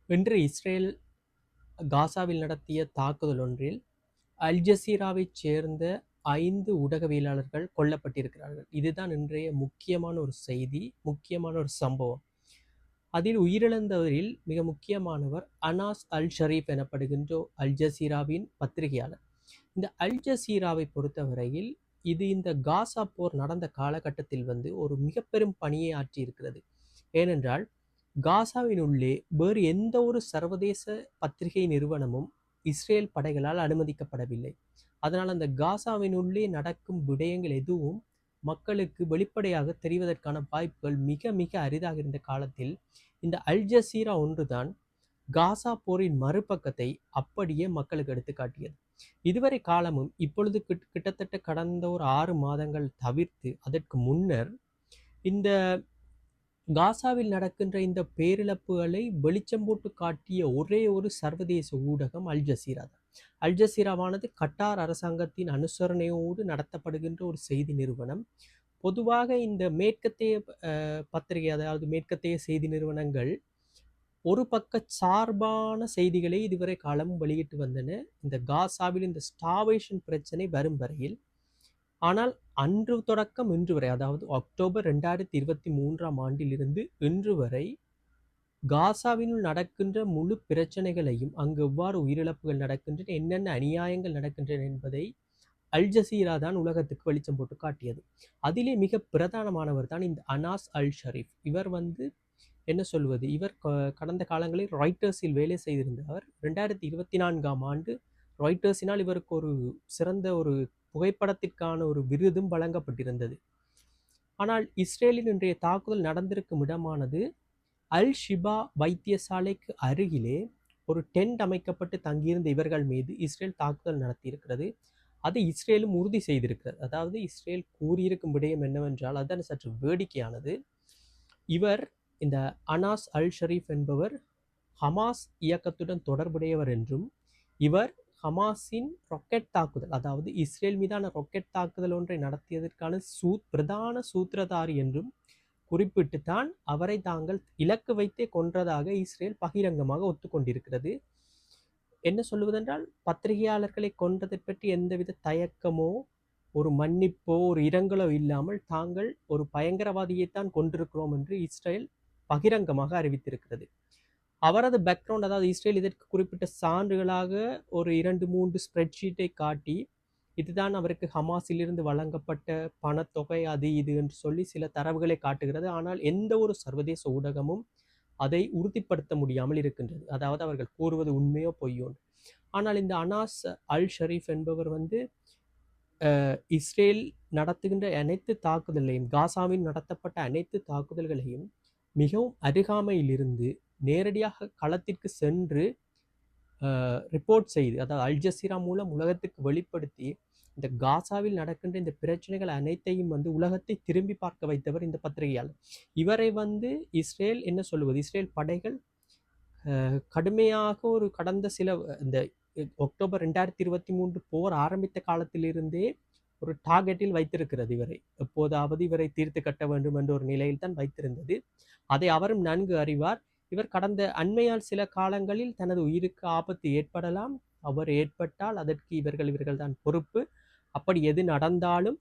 இன்று இஸ்ரேல் காசாவில் நடத்திய தாக்குதல் ஒன்றில் அல் ஜசீராவைச் சேர்ந்த 5 ஊடகவியலாளர்கள் கொல்லப்பட்டிருக்கிறார்கள். இதுதான் இன்றைய முக்கியமான ஒரு செய்தி, முக்கியமான ஒரு சம்பவம். அதில் உயிரிழந்தவரில் மிக முக்கியமானவர் அனாஸ் அல் ஷரீப் எனப்படுகின்ற அல் ஜசீராவின் பத்திரிகையாளர். இந்த அல் ஜசீராவை பொறுத்தவரையில் இது இந்த காசா போர் நடந்த காலகட்டத்தில் ஒரு மிக பெரும் பணியை ஆற்றியிருக்கிறது. ஏனென்றால் காசாவின் உள்ளே வேறு எந்த ஒரு சர்வதேச பத்திரிகை நிறுவனமும் இஸ்ரேல் படைகளால் அனுமதிக்கப்படவில்லை. அதனால் அந்த காசாவின் உள்ளே நடக்கும் விடயங்கள் எதுவும் மக்களுக்கு வெளிப்படையாக தெரிவதற்கான வாய்ப்புகள் மிக மிக அரிதாக இருந்த காலத்தில் இந்த அல் ஜசீரா ஒன்றுதான் காசா போரின் மறுபக்கத்தை அப்படியே மக்களுக்கு எடுத்து காட்டியது. இதுவரை காலமும் இப்பொழுது கிட்டத்தட்ட கடந்த ஒரு 6 மாதங்கள் தவிர்த்து அதற்கு முன்னர் இந்த காசாவில் நடக்கின்ற இந்த பேரிழப்புகளை வெளிச்சம் போட்டு காட்டிய ஒரே ஒரு சர்வதேச ஊடகம் அல் ஜசீரா தான். அல் ஜசீராவானது கட்டார் அரசாங்கத்தின் அனுசரணையோடு நடத்தப்படுகின்ற ஒரு செய்தி நிறுவனம். பொதுவாக இந்த மேற்கத்தைய பத்திரிகை, அதாவது மேற்கத்தைய செய்தி நிறுவனங்கள் ஒரு பக்க சார்பான செய்திகளை இதுவரை காலமும் வெளியிட்டு வந்தன இந்த காசாவில் இந்த ஸ்டார்வேஷன் பிரச்சனை வரும் வரையில். ஆனால் அன்று தொடக்கம் இன்று வரை, அதாவது அக்டோபர் 2023ஆம் ஆண்டிலிருந்து இன்று வரை காசாவினுள் நடக்கின்ற முழு பிரச்சனைகளையும், அங்கு எவ்வாறு உயிரிழப்புகள் நடக்கின்றன, என்னென்ன அநியாயங்கள் நடக்கின்றன என்பதை அல் ஜசீரா தான் உலகத்துக்கு வெளிச்சம் போட்டு காட்டியது. அதிலே மிக பிரதானமானவர் தான் இந்த அனாஸ் அல் ஷரீப். இவர் என்ன சொல்வது, இவர் கடந்த காலங்களில் ராய்ட்டர்ஸில் வேலை செய்திருந்தவர். 2024ஆம் ஆண்டு ராய்ட்டர்ஸினால் இவருக்கு ஒரு சிறந்த ஒரு புகைப்படத்திற்கான ஒரு விருதும் வழங்கப்பட்டிருந்தது. ஆனால் இஸ்ரேலின் இன்றைய தாக்குதல் நடந்திருக்கும் இடமானது அல் ஷிபா வைத்தியசாலைக்கு அருகிலே ஒரு டென்ட் அமைக்கப்பட்டு தங்கியிருந்த இவர்கள் மீது இஸ்ரேல் தாக்குதல் நடத்தியிருக்கிறது. அதை இஸ்ரேலும் உறுதி செய்திருக்கிறது. அதாவது இஸ்ரேல் கூறியிருக்கும் விடயம் என்னவென்றால், அதுதான் சற்று வேடிக்கையானது. இவர் இந்த அனாஸ் அல் ஷரீப் என்பவர் ஹமாஸ் இயக்கத்துடன் தொடர்புடையவர் என்றும், இவர் ஹமாஸின் ராக்கெட் தாக்குதல், அதாவது இஸ்ரேல் மீதான ராக்கெட் தாக்குதல் ஒன்றை நடத்தியதற்கான பிரதான சூத்திரதாரி என்றும் குறிப்பிட்டு தான் அவரை தாங்கள் இலக்கு வைத்தே கொன்றதாக இஸ்ரேல் பகிரங்கமாக ஒத்துக்கொண்டிருக்கிறது. என்ன சொல்லுவதென்றால், பத்திரிகையாளர்களை கொன்றதை பற்றி எந்தவித தயக்கமோ ஒரு மன்னிப்போ ஒரு இரங்கலோ இல்லாமல் தாங்கள் ஒரு பயங்கரவாதியைத்தான் கொண்டிருக்கிறோம் என்று இஸ்ரேல் பகிரங்கமாக அறிவித்திருக்கிறது. அவரது பேக்ரவுண்ட், அதாவது இஸ்ரேல் இதற்கு குறிப்பிட்ட சான்றுகளாக ஒரு 2-3 ஸ்ப்ரெட்ஷீட்டை காட்டி, இதுதான் அவருக்கு ஹமாஸிலிருந்து வழங்கப்பட்ட பணத்தொகை, அது இது என்று சொல்லி சில தரவுகளை காட்டுகிறது. ஆனால் எந்த ஒரு சர்வதேச ஊடகமும் அதை உறுதிப்படுத்த முடியாமல் இருக்கின்றது. அதாவது அவர்கள் கூறுவது உண்மையோ பொய்யோ. ஆனால் இந்த அனாஸ் அல் ஷரீப் என்பவர் இஸ்ரேல் நடத்துகின்ற அனைத்து தாக்குதலையும், காசாவில் நடத்தப்பட்ட அனைத்து தாக்குதல்களையும் மிகவும் அருகாமையிலிருந்து நேரடியாக களத்திற்கு சென்று ரிப்போர்ட் செய்து, அதாவது அல் ஜசீரா மூலம் உலகத்துக்கு வெளிப்படுத்தி இந்த காசாவில் நடக்கின்ற இந்த பிரச்சனைகள் அனைத்தையும் உலகத்தை திரும்பி பார்க்க வைத்தவர் இந்த பத்திரிகையாளர். இவரை இஸ்ரேல் என்ன சொல்லுவது, இஸ்ரேல் படைகள் கடுமையாக ஒரு கடந்த சில இந்த அக்டோபர் 2023 போர் ஆரம்பித்த காலத்திலிருந்தே ஒரு டார்கெட்டில் வைத்திருக்கிறது. இவரை எப்போதாவது இவரை தீர்த்து கட்ட வேண்டும் என்ற ஒரு நிலையில் தான் வைத்திருந்தது. அதை அவரும் நன்கு அறிவார். இவர் கடந்த அண்மையால் சில காலங்களில் தனது உயிருக்கு ஆபத்து ஏற்படலாம், அவர் ஏற்பட்டால் அதற்கு இவர்கள் தான் பொறுப்பு, அப்படி எது நடந்தாலும்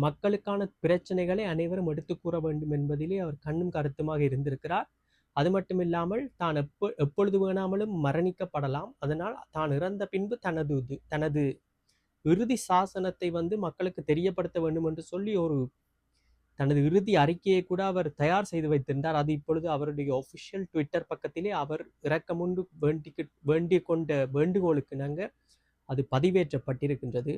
மக்களுக்கான பிரச்சனைகளை அனைவரும் எடுத்து கூற வேண்டும் என்பதிலே அவர் கண்ணும் கருத்துமாக இருந்திருக்கிறார். அது மட்டுமில்லாமல் தான் எப்பொழுது வேணாமலும் மரணிக்கப்படலாம், அதனால் தான் இறந்த பின்பு தனது இறுதி சாசனத்தை மக்களுக்கு தெரியப்படுத்த வேண்டும் என்று சொல்லி ஒரு தனது இறுதி அறிக்கையை கூட அவர் தயார் செய்து வைத்திருந்தார். அது இப்பொழுது அவருடைய ஒஃபிஷியல் ட்விட்டர் பக்கத்திலே அவர் இறக்கமுண்டு வேண்டிக் கொண்ட வேண்டுகோளுக்கு அது பதிவேற்றப்பட்டிருக்கின்றது.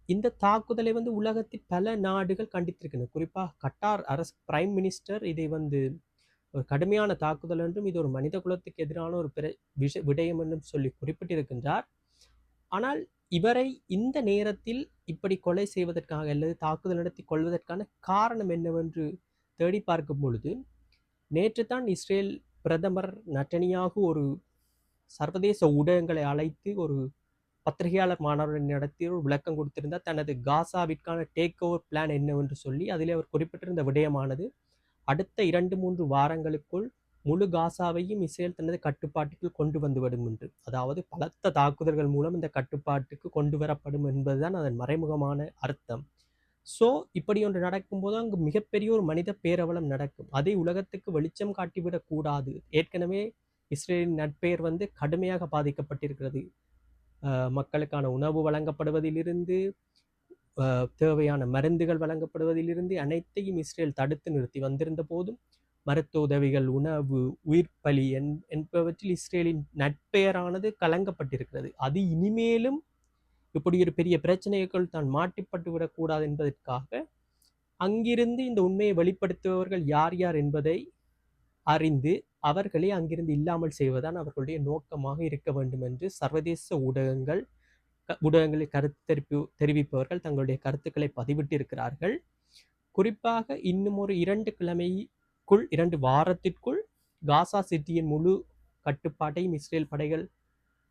இந்த தாக்குதலை உலகத்தில் பல நாடுகள் கண்டித்திருக்கின்றன. குறிப்பாக கட்டார் அரசு பிரைம் மினிஸ்டர் இதை ஒரு கடுமையான தாக்குதல் என்றும், இது ஒரு மனித குலத்துக்கு எதிரான ஒரு விடயம் என்றும் சொல்லி குறிப்பிட்டிருக்கின்றார். ஆனால் இவரை இந்த நேரத்தில் இப்படி கொலை செய்வதற்காக அல்லது தாக்குதல் நடத்தி கொள்வதற்கான காரணம் என்னவென்று தேடி பார்க்கும் பொழுது, நேற்று தான் இஸ்ரேல் பிரதமர் நெட்டன்யாகு ஒரு சர்வதேச ஊடகங்களை அழைத்து ஒரு பத்திரிகையாளர் மாநாடு நடத்தி ஒரு விளக்கம் கொடுத்திருந்தார். தனது காசாவிற்கான டேக் ஓவர் பிளான் என்னவென்று சொல்லி அதிலே அவர் குறிப்பிட்டிருந்த விடயமானது, அடுத்த 2-3 வாரங்களுக்குள் முழு காசாவையும் இஸ்ரேல் தனது கட்டுப்பாட்டுக்குள் கொண்டு வந்துவிடும் என்று, அதாவது பலத்த தாக்குதல்கள் மூலம் இந்த கட்டுப்பாட்டுக்கு கொண்டு வரப்படும் என்பதுதான் அதன் மறைமுகமான அர்த்தம். ஸோ இப்படி ஒன்று நடக்கும்போது அங்கு மிகப்பெரிய ஒரு மனித பேரவலம் நடக்கும். அதை உலகத்துக்கு வெளிச்சம் காட்டிவிடக் கூடாது. ஏற்கனவே இஸ்ரேலின் நட்பெயர் கடுமையாக பாதிக்கப்பட்டிருக்கிறது. மக்களுக்கான உணவு வழங்கப்படுவதிலிருந்து, தேவையான மருந்துகள் வழங்கப்படுவதிலிருந்து அனைத்தையும் இஸ்ரேல் தடுத்து நிறுத்தி வந்திருந்த போதும் மருத்துவ உதவிகள், உணவு, உயிர்ப்பலி என்பவற்றில் இஸ்ரேலின் நட்பெயரானது கலங்கப்பட்டிருக்கிறது. அது இனிமேலும் இப்படி ஒரு பெரிய பிரச்சனைக்குள் தான் மாட்டிப்பட்டு விடக்கூடாது என்பதற்காக அங்கிருந்து இந்த உண்மையை வெளிப்படுத்துபவர்கள் யார் யார் என்பதை அறிந்து அவர்களை அங்கிருந்து இல்லாமல் செய்வதுதான் அவர்களுடைய நோக்கமாக இருக்க வேண்டும் என்று சர்வதேச ஊடகங்களில் கருத்து தெரிவிப்பவர்கள் தங்களுடைய கருத்துக்களை பதிவிட்டிருக்கிறார்கள். குறிப்பாக இன்னும் ஒரு 2 வாரத்திற்குள் காசா சிட்டியின் முழு கட்டுப்பாட்டையும் இஸ்ரேல் படைகள்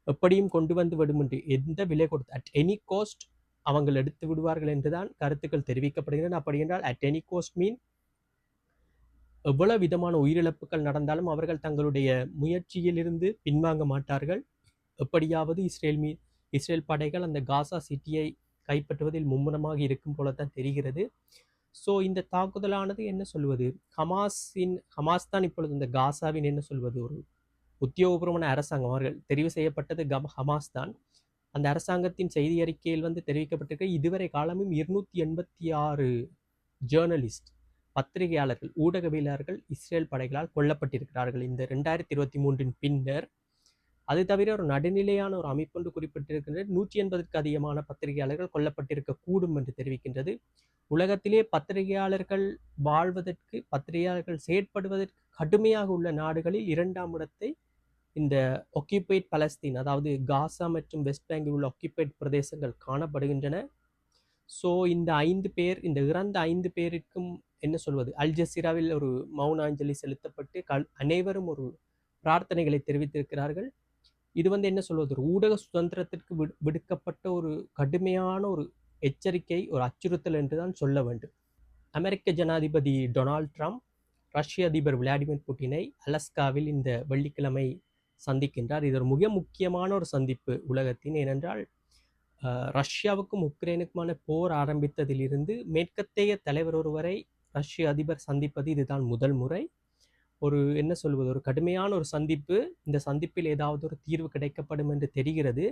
எப்படியும் கொண்டு வந்து விடும் என்று, எந்த விலை கொடுத்து அட் எனி கோஸ்ட் அவங்கள் எடுத்து விடுவார்கள் என்றுதான் கருத்துக்கள் தெரிவிக்கப்படுகின்றன. அப்படி என்றால் அட் எனி கோஸ்ட் மீன் எவ்வளவு விதமான உயிரிழப்புகள் நடந்தாலும் அவர்கள் தங்களுடைய முயற்சியிலிருந்து பின்வாங்க மாட்டார்கள். எப்படியாவது இஸ்ரேல் படைகள் அந்த காசா சிட்டியை கைப்பற்றுவதில் மும்முரமாக இருக்கும் போலத்தான் தெரிகிறது. ஸோ இந்த தாக்குதலானது என்ன சொல்வது, ஹமாஸ் தான் இப்பொழுது இந்த காசாவின் என்ன சொல்வது ஒரு உத்தியோகபூர்வமான அரசாங்கம். அவர்கள் தெரிவு செய்யப்பட்டது ஹமாஸ் தான். அந்த அரசாங்கத்தின் செய்தி அறிக்கையில் தெரிவிக்கப்பட்டிருக்க இதுவரை காலமும் 286 ஜேர்னலிஸ்ட், பத்திரிகையாளர்கள், ஊடகவியலாளர்கள் இஸ்ரேல் படைகளால் கொல்லப்பட்டிருக்கிறார்கள் இந்த 2023 பின்னர். அது தவிர ஒரு நடுநிலையான ஒரு அமைப்பு ஒன்று குறிப்பிட்டிருக்கின்றது. 180க்கு அதிகமான பத்திரிகையாளர்கள் கொல்லப்பட்டிருக்க கூடும் என்று தெரிவிக்கின்றது. உலகத்திலே பத்திரிகையாளர்கள் வாழ்வதற்கு, பத்திரிகையாளர்கள் செயற்படுவதற்கு கடுமையாக உள்ள நாடுகளில் 2ஆம் இடத்தை இந்த ஆக்கியுபைட் பலஸ்தீன், அதாவது காசா மற்றும் வெஸ்ட் பேங்கில் உள்ள ஆக்கியுபைட் பிரதேசங்கள் காணப்படுகின்றன. ஸோ இந்த இறந்த 5 பேருக்கும் என்ன சொல்வது, அல் ஜசீராவில் ஒரு மௌன அஞ்சலி செலுத்தப்பட்டு அனைவரும் ஒரு பிரார்த்தனைகளை தெரிவித்திருக்கிறார்கள். இது என்ன சொல்வது, ஒரு ஊடக சுதந்திரத்திற்கு விடுக்கப்பட்ட ஒரு கடுமையான ஒரு எச்சரிக்கை, ஒரு அச்சுறுத்தல் என்றுதான் சொல்ல வேண்டும். அமெரிக்க ஜனாதிபதி டொனால்ட் ட்ரம்ப் ரஷ்ய அதிபர் விளாடிமிர் புட்டினை அலஸ்காவில் இந்த வெள்ளிக்கிழமை சந்திக்கின்றார். இது ஒரு மிக முக்கியமான ஒரு சந்திப்பு உலகத்தின். ஏனென்றால் ரஷ்யாவுக்கும் உக்ரைனுக்குமான போர் ஆரம்பித்ததிலிருந்து மேற்கத்தைய தலைவர் ஒருவரை ரஷ்ய அதிபர் சந்திப்பது இதுதான் முதல் முறை. ஒரு என்ன சொல்வது, ஒரு கடுமையான ஒரு சந்திப்பு. இந்த சந்திப்பில் ஏதாவது ஒரு தீர்வு கிடைக்கப்படும் என்று தெரிகிறது.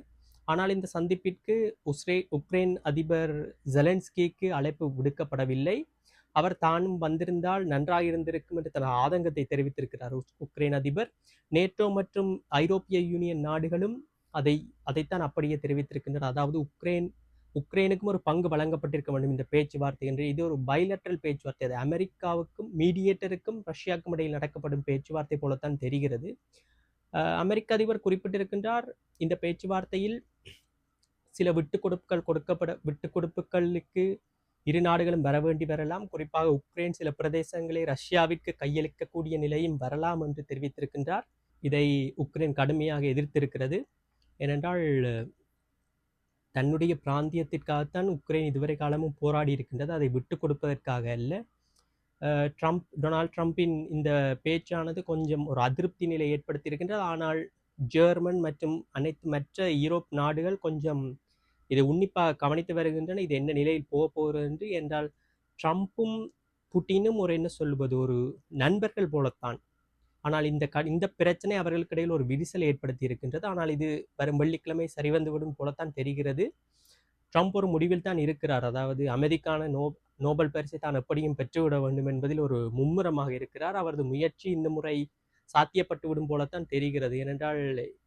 ஆனால் இந்த சந்திப்பிற்கு உக்ரைன் அதிபர் ஜெலன்ஸ்கிக்கு அழைப்பு விடுக்கப்படவில்லை. அவர் தானும் வந்திருந்தால் நன்றாக இருந்திருக்கும் என்று தன் ஆதங்கத்தை தெரிவித்திருக்கிறார் உக்ரைன் அதிபர். நேட்டோ மற்றும் ஐரோப்பிய யூனியன் நாடுகளும் அதைத்தான் அப்படியே தெரிவித்திருக்கின்றனர். அதாவது உக்ரைனுக்கும் ஒரு பங்கு வழங்கப்பட்டிருக்க வேண்டும் இந்த பேச்சுவார்த்தை என்று. இது ஒரு பைலேட்டரல் பேச்சுவார்த்தை. அது அமெரிக்காவுக்கும் மீடியேட்டருக்கும் ரஷ்யாவுக்கும் இடையில் நடக்கப்படும் பேச்சுவார்த்தை போலத்தான் தெரிகிறது. அமெரிக்க அதிபர் குறிப்பிட்டிருக்கின்றார், இந்த பேச்சுவார்த்தையில் சில விட்டுக்கொடுப்புகளுக்கு இரு நாடுகளும் வர வேண்டி வரலாம். குறிப்பாக உக்ரைன் சில பிரதேசங்களை ரஷ்யாவிற்கு கையளிக்கக்கூடிய நிலையும் வரலாம் என்று தெரிவித்திருக்கின்றார். இதை உக்ரைன் கடுமையாக எதிர்த்திருக்கிறது. ஏனென்றால் தன்னுடைய பிராந்தியத்திற்காகத்தான் உக்ரைன் இதுவரை காலமும் போராடி இருக்கின்றது, அதை விட்டு கொடுப்பதற்காக அல்ல. டொனால்ட் ட்ரம்பின் இந்த பேச்சானது கொஞ்சம் ஒரு அதிருப்தி நிலை ஏற்படுத்தியிருக்கின்றது. ஆனால் ஜெர்மன் மற்றும் அனைத்து மற்ற யூரோப் நாடுகள் கொஞ்சம் இதை உன்னிப்பாக கவனித்து வருகின்றன. இது என்ன நிலையில் போக போகிறது என்றால், ட்ரம்ப்பும் புட்டினும் ஒரு என்ன சொல்வது, ஒரு நண்பர்கள் போலத்தான். ஆனால் இந்த பிரச்சனை அவர்களுக்கு இடையில் ஒரு விரிசலை ஏற்படுத்தி இருக்கின்றது. ஆனால் இது வரும் வெள்ளிக்கிழமை சரிவந்துவிடும் போலத்தான் தெரிகிறது. ட்ரம்ப் ஒரு முடிவில் தான் இருக்கிறார். அதாவது அமைதிக்கான நோபல் பரிசை தான் எப்படியும் பெற்றுவிட வேண்டும் என்பதில் ஒரு மும்முரமாக இருக்கிறார். அவரது முயற்சி இந்த முறை சாத்தியப்பட்டு விடும் போலத்தான் தெரிகிறது. ஏனென்றால்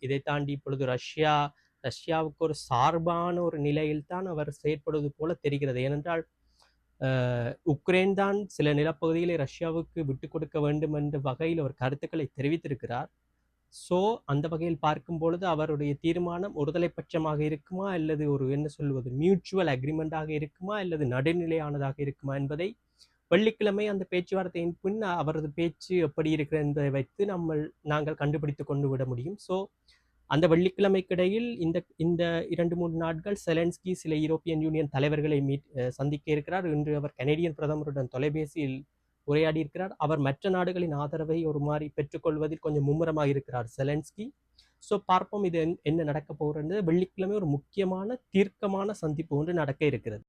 இதை தாண்டி இப்பொழுது ரஷ்யாவுக்கு ஒரு சார்பான ஒரு நிலையில் தான் அவர் செயற்படுவது போல தெரிகிறது. ஏனென்றால் உக்ரைன் தான் சில நிலப்பகுதிகளை ரஷ்யாவுக்கு விட்டு கொடுக்க வேண்டும் என்ற வகையில் அவர் கருத்துக்களை தெரிவித்திருக்கிறார். ஸோ அந்த வகையில் பார்க்கும் பொழுது அவருடைய தீர்மானம் ஒருதலை பட்சமாக இருக்குமா, அல்லது ஒரு என்ன சொல்வது மியூச்சுவல் அக்ரிமெண்டாக இருக்குமா, அல்லது நடுநிலையானதாக இருக்குமா என்பதை வெள்ளிக்கிழமை அந்த பேச்சுவார்த்தையின் பின் அவரது பேச்சு எப்படி இருக்கிறது என்பதை வைத்து நாங்கள் கண்டுபிடித்து கொண்டு விட முடியும். ஸோ அந்த வெள்ளிக்கிழமைக்கிடையில் இந்த 2-3 நாட்கள் செலன்ஸ்கி சில யூரோப்பியன் யூனியன் தலைவர்களை சந்திக்க இருக்கிறார். இன்று அவர் கனேடியன் பிரதமருடன் தொலைபேசியில் உரையாடி இருக்கிறார். அவர் மற்ற நாடுகளின் ஆதரவை ஒரு மாதிரி பெற்றுக்கொள்வதில் கொஞ்சம் மும்முரமாக இருக்கிறார் செலன்ஸ்கி. ஸோ பார்ப்போம் இது என்ன நடக்க போகிறது. வெள்ளிக்கிழமை ஒரு முக்கியமான தீர்க்கமான சந்திப்பு ஒன்று நடக்க இருக்கிறது.